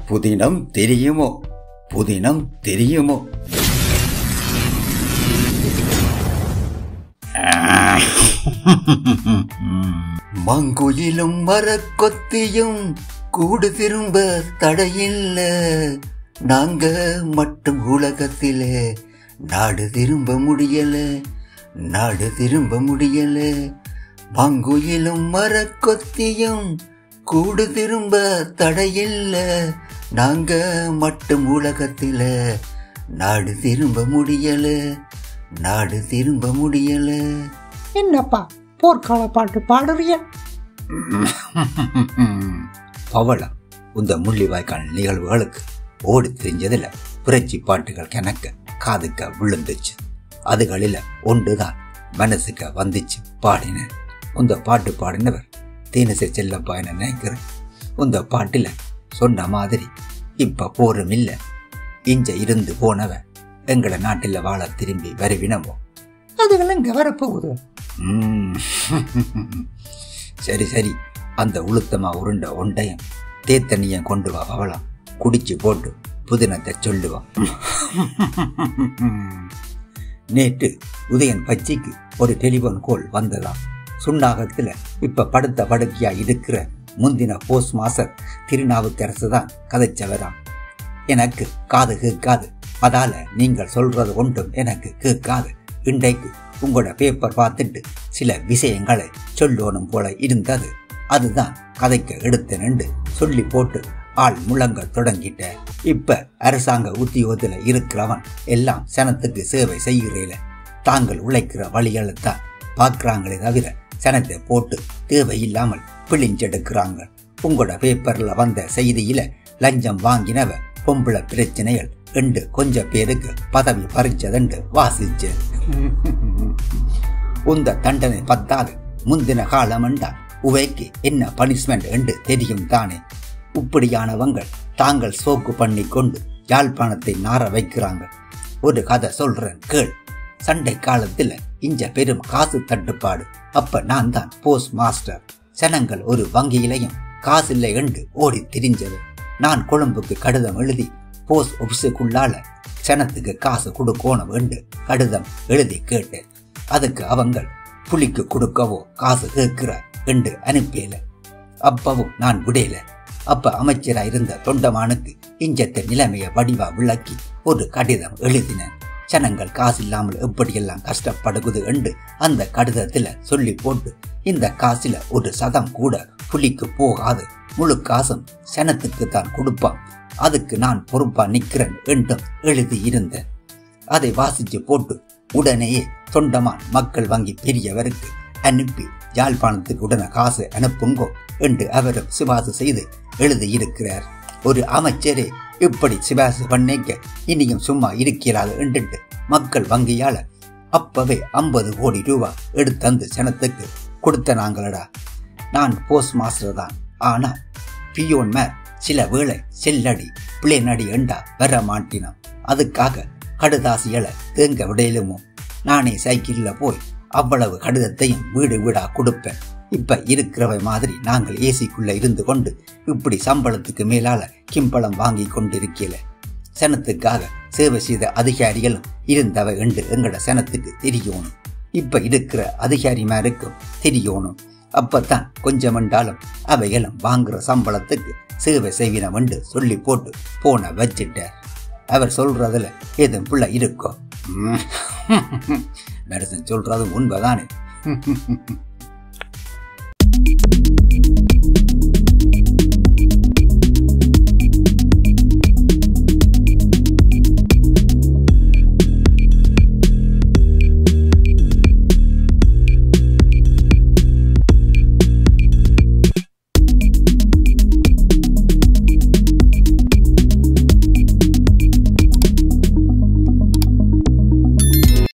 புதினம் தெரியுமோ? புதினம் தெரியுமோ? மங்குயிலும் மரக்கொத்தியும் கூடு திரும்ப தடையில்ல, நாங்க மட்டும் உலகத்திலே நாடு திரும்ப முடியல, நாடு திரும்ப முடியல. மங்குயிலும் மரக்கொத்தியும் கூடு திரும்ப தடையில்ல, நாங்க மட்டும் உலகத்தில நாடு திரும்ப முடியல, நாடு திரும்ப முடியல. என்னப்பா போர்க்கால பாட்டு பாடுறிய? பவளம் இந்த முள்ளிவாய்க்கால் நிகழ்வுகளுக்கு ஓடி தெரிஞ்சதுல புரட்சி பாட்டுகள் கணக்க காதுக்க விழுந்துச்சு. அதுகளில ஒன்றுதான் மனசுக்கு வந்துச்சு பாடினேன். இந்த பாட்டு பாடினவர் தேனிசை செல்லப்பா என நினைக்கிறேன். இந்த பாட்டுல சொன்ன மாதிரி இப்ப போரும் இல்ல, இஞ்ச இருந்து போனவ எங்கட நாட்டில வாழ திரும்பி வருவினமோ. அதுகள் எங்க வரப்போகுது? சரி சரி, அந்த உளுத்தமா உருண்ட ஒண்டையும் தேத்தனியும் கொண்டு வா பவளம், குடிச்சு போட்டு புதினத்தை சொல்லுவான். நேற்று உதயன் பச்சிக்கு ஒரு டெலிபோன் கோல் வந்ததாம். சுண்ணாகத்துல இப்ப படுத்த படுக்கையா இருக்கிற முந்தின போஸ்ட் மாஸ்டர் திருநாவுக்கரசு தான் கதைச்சவராம். எனக்கு காது கேட்காது, அதால நீங்கள் சொல்றது ஒன்றும் எனக்கு கேட்காது. இன்றைக்கு உங்களோட பேப்பர் பார்த்துட்டு சில விஷயங்களை சொல்லணும் போல இருந்தது, அதுதான் கதைக்க எடுத்தேன்னு சொல்லி போட்டு ஆள் முழங்க தொடங்கிட்ட. இப்ப அரசாங்க உத்தியோகத்துல இருக்கிறவன் எல்லாம் சனத்துக்கு சேவை செய்கிறேல, தாங்கள் உழைக்கிற வழிகளை தான் பார்க்கிறாங்களே தவிர சனத்தை போட்டு தேவையில்லாமல் பிழிஞ்செடுக்கிறாங்க. உங்களோட பேப்பர்ல வந்த செய்தியில லஞ்சம் வாங்கினவ பொம்பளை பிரச்சனைகள் என்று கொஞ்சம் பேருக்கு பதவி பறிச்சதென்று வாசிச்சு. உந்த தண்டனை பத்தாது, முந்தின காலமண்டா உவைக்கு என்ன பனிஷ்மெண்ட் என்று தெரியும் தானே. இப்படியானவங்கள் தாங்கள் சோக்கு பண்ணி கொண்டு யாழ்ப்பாணத்தை நார வைக்கிறாங்க. ஒரு கதை சொல்றேன் கேள். சண்டை காலத்துல இஞ்ச பெரும் காசு தட்டுப்பாடு. அப்ப நான் தான் போஸ்ட் மாஸ்டர். சனங்கள் ஒரு வங்கியிலையும் காசு இல்லை என்று ஓடி திரிஞ்சது. நான் கொழும்புக்கு கடிதம் எழுதி போஸ்ட் ஆபீஸுக்குள்ளால சனத்துக்கு காசு கொடுக்கணும் என்று கடிதம் எழுதி கேட்டேன். அதுக்கு அவங்க புலிக்கு கொடுக்கவோ காசு கேட்கிற என்று அனுப்பியல. அப்பவும் நான் விடையில. அப்ப அமைச்சரா இருந்த தொண்டமானுக்கு இஞ்சத்த நிலைமைய வடிவா விளக்கி ஒரு கடிதம் எழுதினேன். ஜனங்கள் காசு இல்லாமல் எப்படியெல்லாம் கஷ்டப்படுகுது என்று அந்த கடிதத்துல சொல்லி போட்டு, இந்த காசுல ஒரு சதம் கூட புலிக்கு போகாது, முழு காசும் சனத்துக்கு தான் கொடுப்பான், அதுக்கு நான் பொறுப்பா நிக்கிறேன் என்றும் எழுதி இருந்தேன். அதை வாசிச்சு போட்டு உடனேயே தொண்டமான் மக்கள் வங்கி பெரியவருக்கு அனுப்பி யாழ்ப்பாணத்துக்கு உடனே காசு அனுப்புங்கோ என்று அவரும் சிபாசு செய்து எழுதியிருக்கிறார். ஒரு அமைச்சரே இப்படி சிபாசு பண்ணிக்க இனியும் சும்மா இருக்கிறாது என்று மக்கள் வங்கியால அப்பவே 50 கோடி ரூபாய் எடுத்தந்து சனத்துக்கு கொடுத்த நாங்களடா. நான் போஸ்ட் மாஸ்டர் தான், ஆனா பியோன் மேல் சில வேளை செல்லடி பிளேனடி என்றா வர மாட்டினான். அதுக்காக கடுதாசிகளை தேங்க விடையிலுமோ நானே சைக்கிள்ல போய் அவ்வளவு கடிதத்தையும் வீடு வீடா கொடுப்பேன். இப்ப இருக்கிறவை மாதிரி நாங்கள் ஏசிக்குள்ள இருந்து கொண்டு இப்படி சம்பளத்துக்கு மேலால கிம்பளம் வாங்கி கொண்டிருக்கல. சனத்துக்காக சேவை செய்த அதிகாரிகளும் இருந்தவை என்று எங்கட சனத்துக்கு தெரியணும். இப்ப இருக்கிற அதிகாரிமாருக்கும் தெரியணும். அப்பத்தான் கொஞ்சம் என்றாலும் அவைகளும் வாங்குற சம்பளத்துக்கு சேவை செய்வினம் என்று சொல்லி போட்டு போன வச்சிட்டார். அவர் சொல்றதுல ஏதும் பிள்ளை இருக்கோ? நரசன் சொல்றதும் உண்மைதானே.